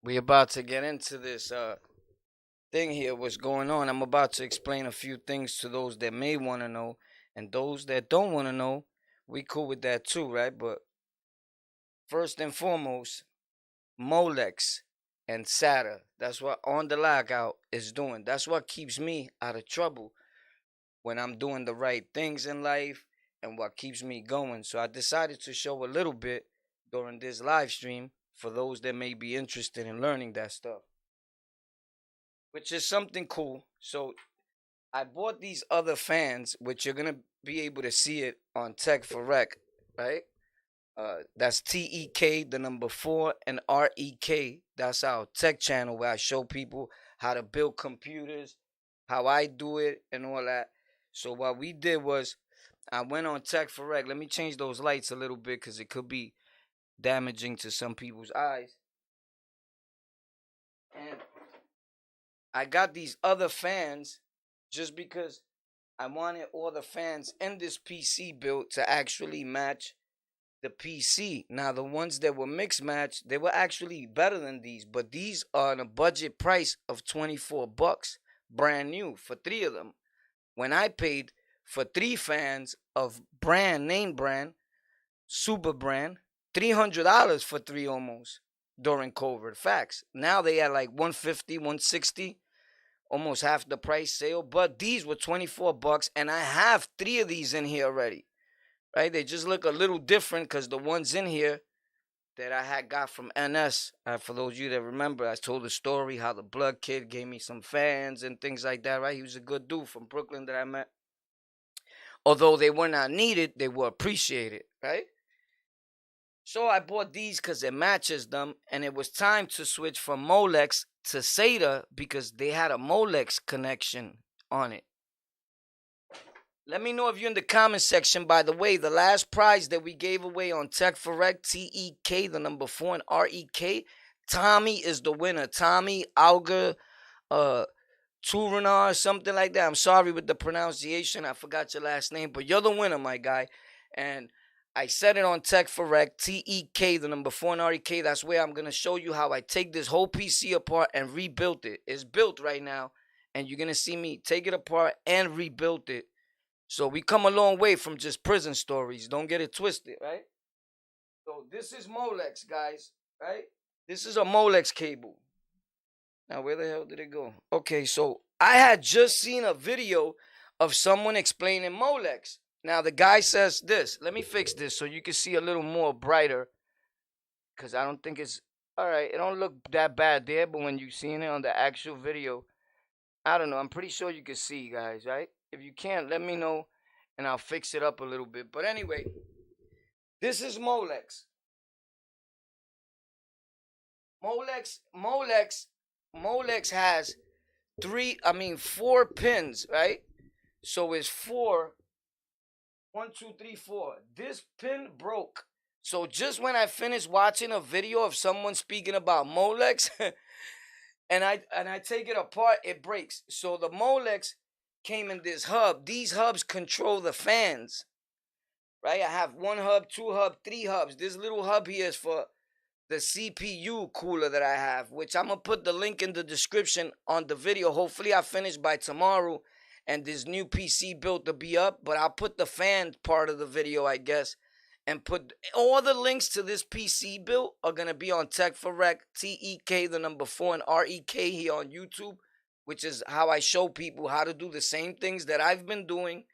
We about to get into this thing here. What's going on? I'm about to explain a few things to those that may want to know, and those that don't want to know. We cool with that too, right? But first and foremost, Molex and SATA. That's what On the Lockout is doing. That's what keeps me out of trouble when I'm doing the right things in life and what keeps me going. So I decided to show a little bit during this live stream for those that may be interested in learning that stuff, which is something cool. So I bought these other fans, which you're gonna be able to see it on Tech for Rec, right? That's TEK, the number 4, and REK. That's our tech channel where I show people how to build computers, how I do it, and all that. So what we did was I went on Tech for Rec. Let me change those lights a little bit because it could be damaging to some people's eyes. And I got these other fans just because I wanted all the fans in this PC built to actually match the PC. Now, the ones that were mixed match, they were actually better than these, but these are on a budget price of 24 bucks, brand new for 3 of them. When I paid for 3 fans of brand name brand, super brand, $300 for 3 almost during COVID. Facts. Now they at like 150, 160, almost half the price sale, but these were 24 bucks and I have 3 of these in here already. Right? They just look a little different because the ones in here that I had got from NS, for those of you that remember, I told the story how the Blood Kid gave me some fans and things like that, right? He was a good dude from Brooklyn that I met. Although they were not needed, they were appreciated, right? So I bought these because it matches them, and it was time to switch from Molex to SATA because they had a Molex connection on it. Let me know if you're in the comment section. By the way, the last prize that we gave away on Tech for Rec, TEK, the number 4, and REK, Tommy is the winner. Tommy Auger Turanar, something like that. I'm sorry with the pronunciation. I forgot your last name, but you're the winner, my guy. And I said it on Tech for Rec, TEK, the number 4, and REK. That's where I'm going to show you how I take this whole PC apart and rebuilt it. It's built right now, and you're going to see me take it apart and rebuild it. So we come a long way from just prison stories. Don't get it twisted, right? So this is Molex, guys, right? This is a Molex cable. Now, where the hell did it go? Okay, so I had just seen a video of someone explaining Molex. Now, the guy says this. Let me fix this so you can see a little more brighter. Because I don't think it's... All right, it don't look that bad there, but when you're seeing it on the actual video, I don't know. I'm pretty sure you can see, guys, right? If you can't, let me know, and I'll fix it up a little bit. But anyway, this is Molex. Molex has 4 pins, right? So it's 4, 1, 2, 3, 4. This pin broke. So just when I finished watching a video of someone speaking about Molex, and I take it apart, it breaks. So the Molex came in this hub. These hubs control the fans, right? I have 1 hub, 2 hub, 3 hubs. This little hub here is for the CPU cooler that I have, which I'm gonna put the link in the description on the video. Hopefully I finish by tomorrow and this new PC built to be up, but I'll put the fan part of the video, I guess, and put all the links to this PC build are gonna be on Tech for Rec, TEK, the number 4, and REK here on YouTube, which is how I show people how to do the same things that I've been doing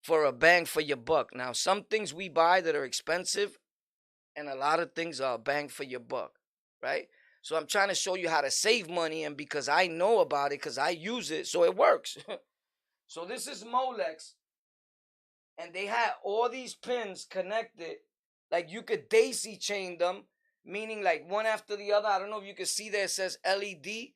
for a bang for your buck. Now, some things we buy that are expensive, and a lot of things are a bang for your buck, right? So I'm trying to show you how to save money, and because I know about it, because I use it, so it works. So this is Molex, and they had all these pins connected, like you could daisy chain them, meaning like one after the other. I don't know if you can see there, it says LED.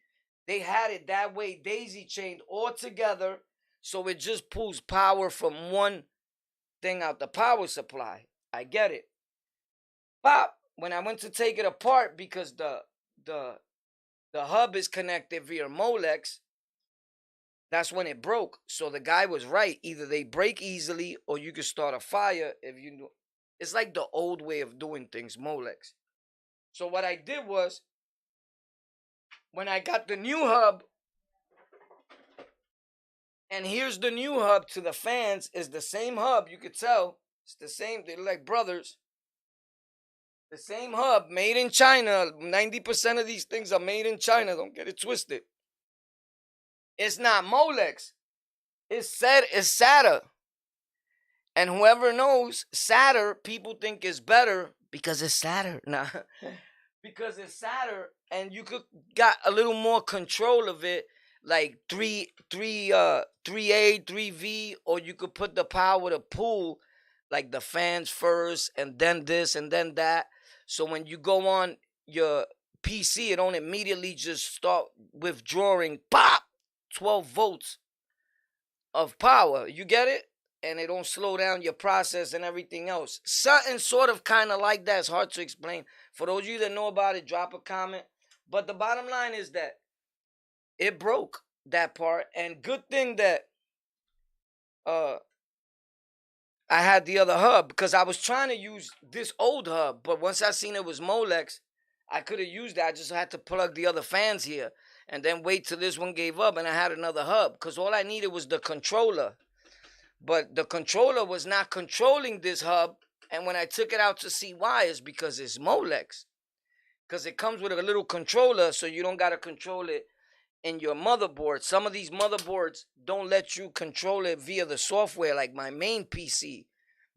They had it that way, daisy chained all together, so it just pulls power from one thing out the power supply. I get it. Pop, when I went to take it apart because the hub is connected via Molex, that's when it broke. So the guy was right. Either they break easily or you can start a fire if you know. It's like the old way of doing things, Molex. So what I did was when I got the new hub, and here's the new hub to the fans, is the same hub. You could tell it's the same. They're like brothers. The same hub, made in China. 90% of these things are made in China. Don't get it twisted. It's not Molex. It's SATA. And whoever knows SATA, people think is better because it's SATA. Nah, because it's SATA, and you could got a little more control of it, like 3A, 3V, or you could put the power to pull, like the fans first, and then this, and then that. So when you go on your PC, it don't immediately just start withdrawing, pop, 12 volts of power. You get it? And it don't slow down your process and everything else. Something sort of kind of like that. It's hard to explain. For those of you that know about it, drop a comment. But the bottom line is that it broke that part. And good thing that I had the other hub, because I was trying to use this old hub. But once I seen it was Molex, I could have used that. I just had to plug the other fans here and then wait till this one gave up and I had another hub. Because all I needed was the controller. But the controller was not controlling this hub. And when I took it out to see why, it's because it's Molex. Because it comes with a little controller, so you don't got to control it in your motherboard. Some of these motherboards don't let you control it via the software, like my main PC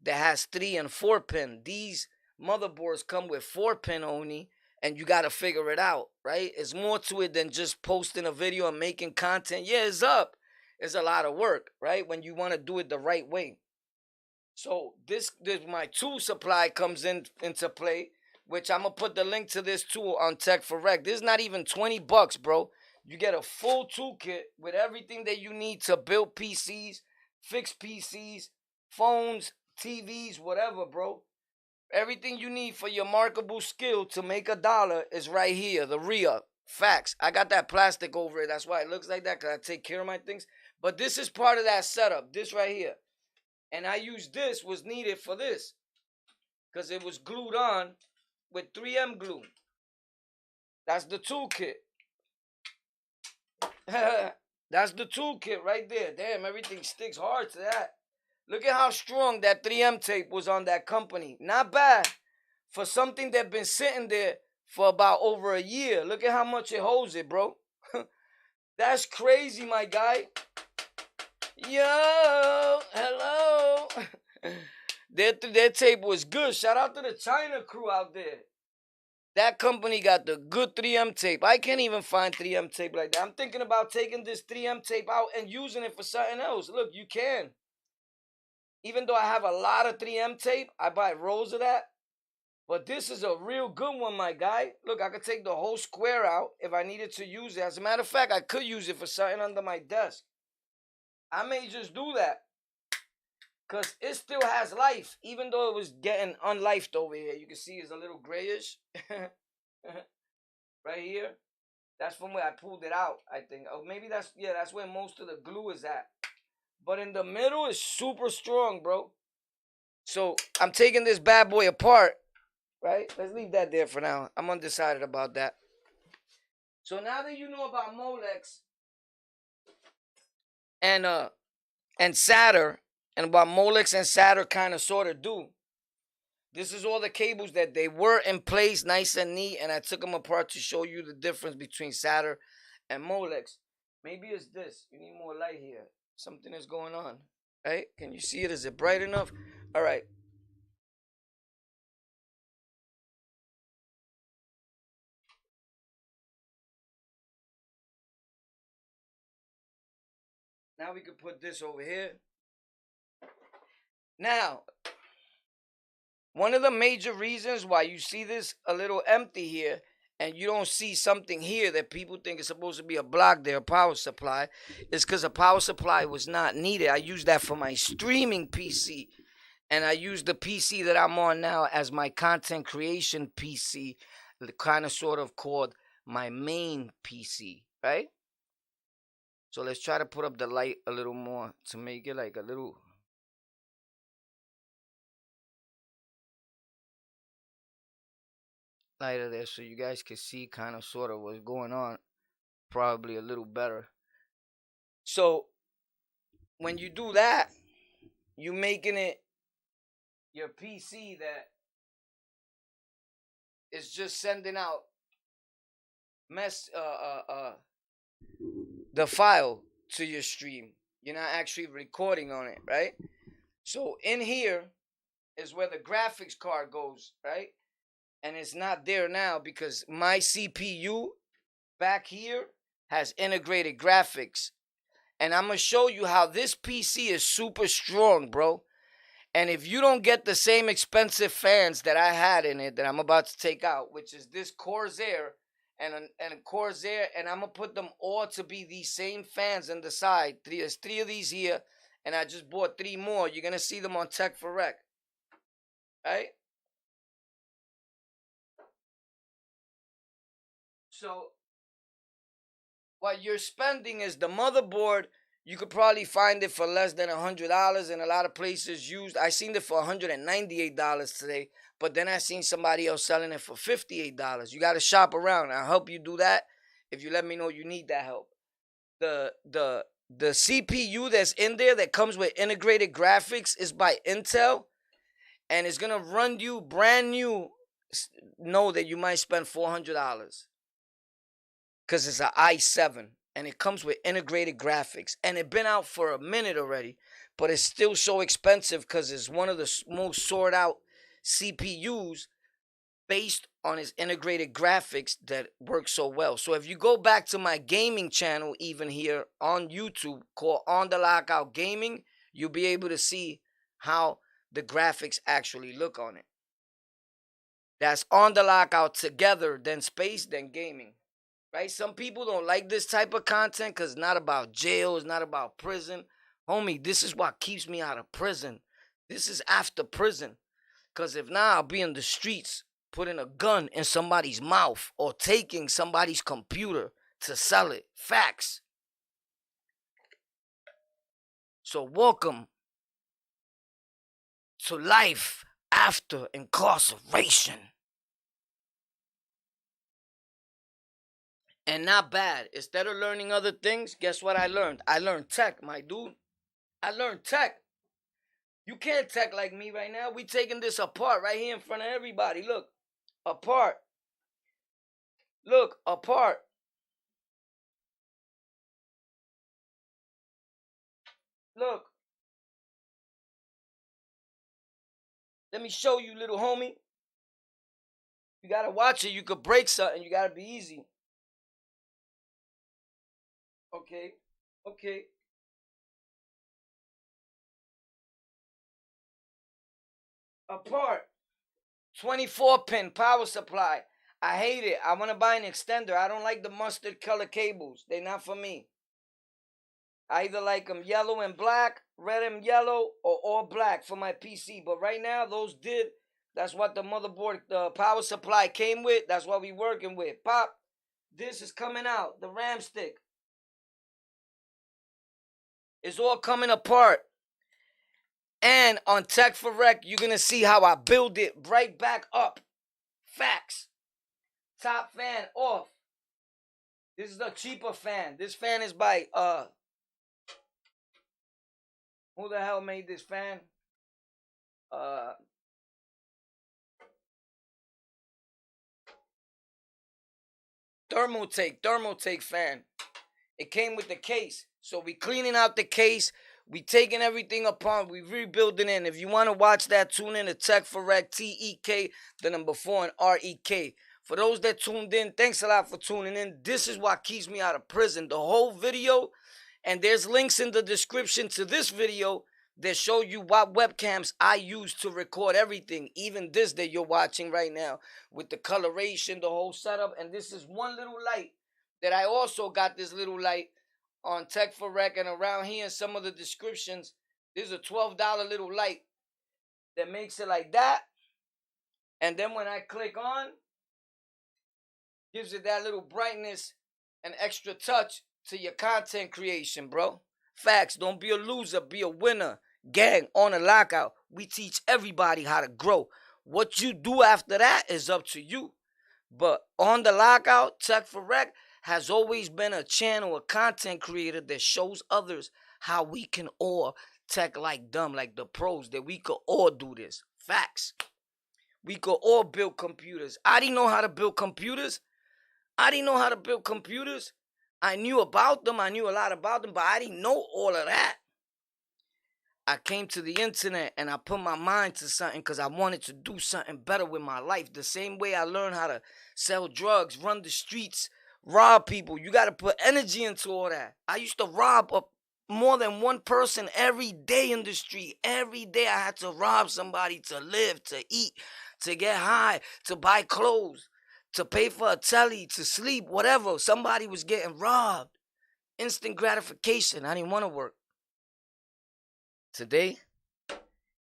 that has 3 and 4 pin. These motherboards come with 4 pin only, and you got to figure it out, right? It's more to it than just posting a video and making content. Yeah, it's up. It's a lot of work, right? When you want to do it the right way. So this my tool supply comes into play, which I'm gonna put the link to this tool on Tech for Rec. This is not even $20, bro. You get a full toolkit with everything that you need to build PCs, fix PCs, phones, TVs, whatever, bro. Everything you need for your marketable skill to make $1 is right here. The RIA. Facts. I got that plastic over it. That's why it looks like that, because I take care of my things. But this is part of that setup. This right here. And I used this, was needed for this, because it was glued on with 3M glue. That's the toolkit. That's the toolkit right there. Damn, everything sticks hard to that. Look at how strong that 3M tape was on that company. Not bad for something that been sitting there for about over a year. Look at how much it holds it, bro. That's crazy, my guy. Yo, hello. Their tape was good. Shout out to the China crew out there. That company got the good 3M tape. I can't even find 3M tape like that. I'm thinking about taking this 3M tape out and using it for something else. Look, you can. Even though I have a lot of 3M tape, I buy rolls of that. But this is a real good one, my guy. Look, I could take the whole square out if I needed to use it. As a matter of fact, I could use it for something under my desk. I may just do that, because it still has life, even though it was getting unlifed over here. You can see it's a little grayish. Right here. That's from where I pulled it out, I think. Oh, maybe that's where most of the glue is at. But in the middle, it's super strong, bro. So I'm taking this bad boy apart, right? Let's leave that there for now. I'm undecided about that. So now that you know about Molex and SATA, and what Molex and SATA kind of sort of do, this is all the cables that they were in place, nice and neat, and I took them apart to show you the difference between SATA and Molex. Maybe it's this. You need more light here. Something is going on, right? Can you see it? Is it bright enough? All right. Now we can put this over here. Now, one of the major reasons why you see this a little empty here and you don't see something here that people think is supposed to be a block there, a power supply, is because a power supply was not needed. I use that for my streaming PC, and I use the PC that I'm on now as my content creation PC, kind of sort of called my main PC, right? So let's try to put up the light a little more to make it like a little lighter there, so you guys can see kind of sort of what's going on. probably a little better. So when you do that, you making it your PC that is just sending out mess the file to your stream. You're not actually recording on it, right? So in here is where the graphics card goes, right? And it's not there now because my CPU back here has integrated graphics. And I'm going to show you how this PC is super strong, bro. And if you don't get the same expensive fans that I had in it that I'm about to take out, which is this Corsair and a Corsair, and I'm going to put them all to be these same fans on the side. There's 3 of these here, and I just bought 3 more. You're going to see them on Tech for Rec. Right? So what you're spending is the motherboard. You could probably find it for less than $100 in a lot of places used. I seen it for $198 today, but then I seen somebody else selling it for $58. You got to shop around. I'll help you do that if you let me know you need that help. The CPU that's in there that comes with integrated graphics is by Intel, and it's gonna run you brand new. Know that you might spend $400 because it's an i7. And it comes with integrated graphics. And it's been out for a minute already. But it's still so expensive because it's one of the most sought out CPUs based on its integrated graphics that works so well. So if you go back to my gaming channel, even here on YouTube, called On The Lockout Gaming, you'll be able to see how the graphics actually look on it. That's On The Lockout together, then space, then gaming. Right? Some people don't like this type of content because it's not about jail, it's not about prison. Homie, this is what keeps me out of prison. This is after prison. Because if not, I'll be in the streets putting a gun in somebody's mouth or taking somebody's computer to sell it. Facts. So welcome to life after incarceration. And not bad. Instead of learning other things, guess what I learned? I learned tech, my dude. I learned tech. You can't tech like me right now. We taking this apart right here in front of everybody. Look. Apart. Look. Apart. Look. Let me show you, little homie. You gotta watch it. You could break something. You gotta be easy. Okay. Okay. Apart. 24-pin power supply. I hate it. I want to buy an extender. I don't like the mustard color cables. They're not for me. I either like them yellow and black, red and yellow, or all black for my PC. But right now, those did. That's what the motherboard, the power supply came with. That's what we working with. Pop. This is coming out. The RAM stick. It's all coming apart. And on Tech for Rec, you're going to see how I build it right back up. Facts. Top fan off. This is a cheaper fan. This fan is by, who the hell made this fan? Thermotake fan. It came with the case. So we cleaning out the case. We taking everything apart. We rebuilding it. And if you want to watch that, tune in to Tech for Rec, TEK, the number 4 and REK. For those that tuned in, thanks a lot for tuning in. This is what keeps me out of prison. The whole video, and there's links in the description to this video that show you what webcams I use to record everything. Even this that you're watching right now with the coloration, the whole setup. And this is one little light that I also got this little light on Tech for Rec, and around here in some of the descriptions, there's a $12 little light that makes it like that. And then when I click on, gives it that little brightness and extra touch to your content creation, bro. Facts. Don't be a loser. Be a winner. Gang, on a lockout. We teach everybody how to grow. What you do after that is up to you. But on the lockout, Tech for Rec has always been a channel, a content creator that shows others how we can all tech like them, like the pros, that we could all do this. Facts. We could all build computers. I didn't know how to build computers. I knew about them. I knew a lot about them, but I didn't know all of that. I came to the internet and I put my mind to something because I wanted to do something better with my life. The same way I learned how to sell drugs, run the streets, rob people. You got to put energy into all that. I used to rob more than one person every day in the street. Every day I had to rob somebody to live, to eat, to get high, to buy clothes, to pay for a telly, to sleep, whatever. Somebody was getting robbed. Instant gratification. I didn't want to work. Today,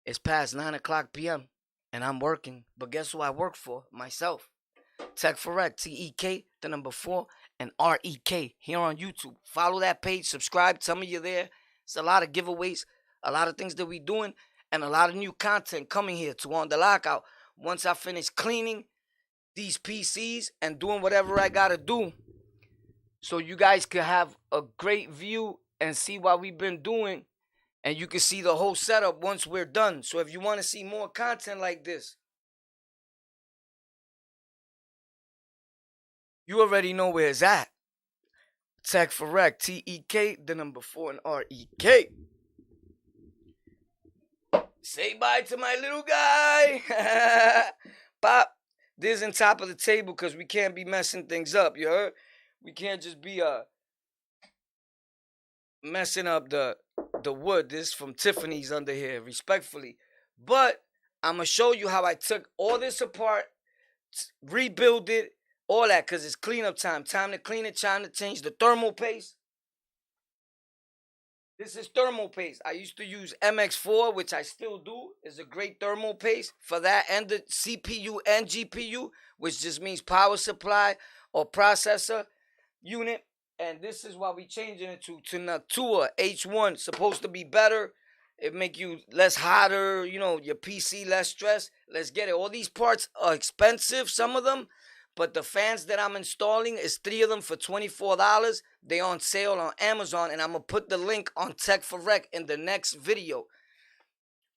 it's past 9 o'clock p.m. and I'm working. But guess who I work for? Myself. Tech for Rec, TEK, the number 4, and REK here on YouTube. Follow that page, subscribe, tell me you're there. It's a lot of giveaways, a lot of things that we're doing, and a lot of new content coming here to On The Lockout. Once I finish cleaning these PCs and doing whatever I gotta do, so you guys could have a great view and see what we've been doing. And you can see the whole setup once we're done. So if you want to see more content like this, you already know where it's at. Tech for Rec, TEK, the number 4, and REK. Say bye to my little guy. Pop, this is on top of the table because we can't be messing things up, you heard? We can't just be messing up the wood. This is from Tiffany's under here, respectfully. But I'm going to show you how I took all this apart, rebuild it, all that, because it's cleanup time. Time to clean it, time to change the thermal paste. This is thermal paste. I used to use MX4, which I still do. It's a great thermal paste for that and the CPU and GPU, which just means power supply or processor unit. And this is what we changing it to Natura H1. Supposed to be better. It make you less hotter, you know, your PC less stress. Let's get it. All these parts are expensive, some of them. But the fans that I'm installing is 3 of them for $24. They on sale on Amazon. And I'm going to put the link on Tech for Rec in the next video.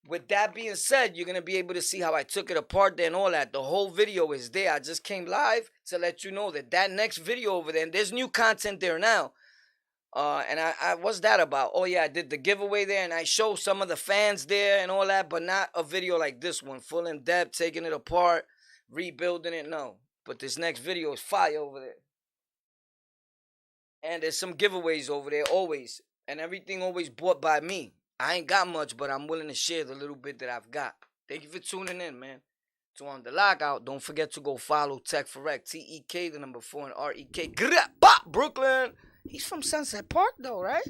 With that being said, you're going to be able to see how I took it apart there and all that. The whole video is there. I just came live to let you know that next video over there, and there's new content there now. And I what's that about? Oh, yeah, I did the giveaway there, and I showed some of the fans there and all that, but not a video like this one. Full in depth, taking it apart, rebuilding it, no. But this next video is fire over there. And there's some giveaways over there always. And everything always bought by me. I ain't got much, but I'm willing to share the little bit that I've got. Thank you for tuning in, man. To On The Lockout, don't forget to go follow Tech for Rec, TEK, the number 4, and REK. Brooklyn. He's from Sunset Park, though, right?